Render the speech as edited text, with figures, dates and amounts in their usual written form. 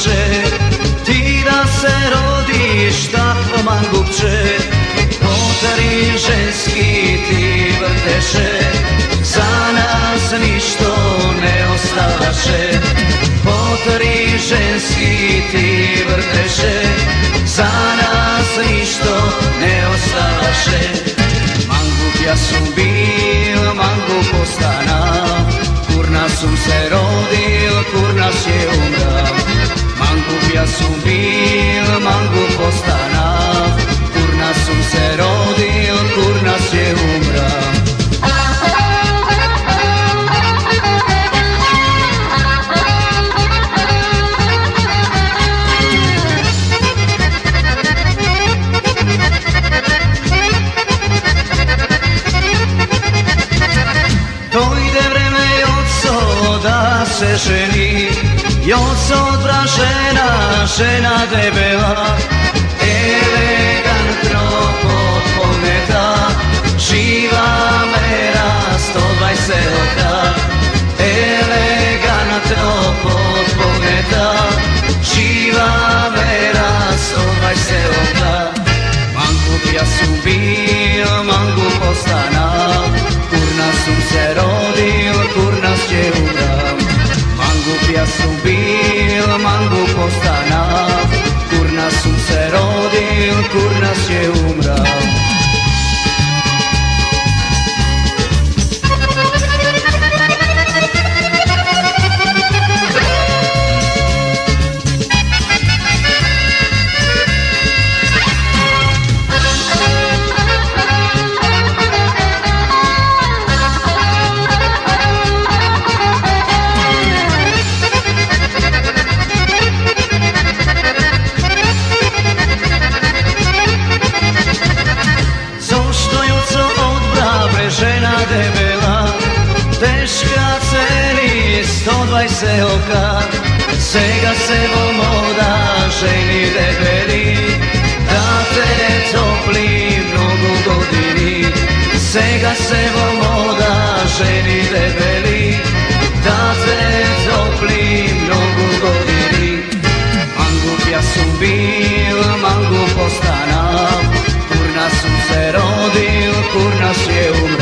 naše. Ti da se rodiš takvo mangupče, potari ženski ti vrteše, za nas ništo ne ostavaše. Potari ženski ti vrteše, za nas ništo ne ostavaše. Mangup ja sam bil, mangup ostana, kurna sam se rodil, kurna je umra. Mangup ja sam bil, mangup ostana, kurna sam se rodil, kurna je umra. Dojde vreme Joco da se ženi, Joco od Vražena, žena debela, elegantno potponeta, živa mera 120 oka. Elegantno potponeta, živa mera 120 oka. Mangup ja sam bil, mangup ostana, kurna sam se rodil, kurna je umra. Mangup ja sam bil, mangup ostana, kurna sam se rodil, kurna je umra. Žena debela, teška ceni 120 oka, sega se moda ženi debeli, da te topli mnogo godini. Sega se moda ženi debeli, da te topli mnogo godini. Mangup ja sam bil, mangup ostana, kurna sam se rodil, kurna je umra.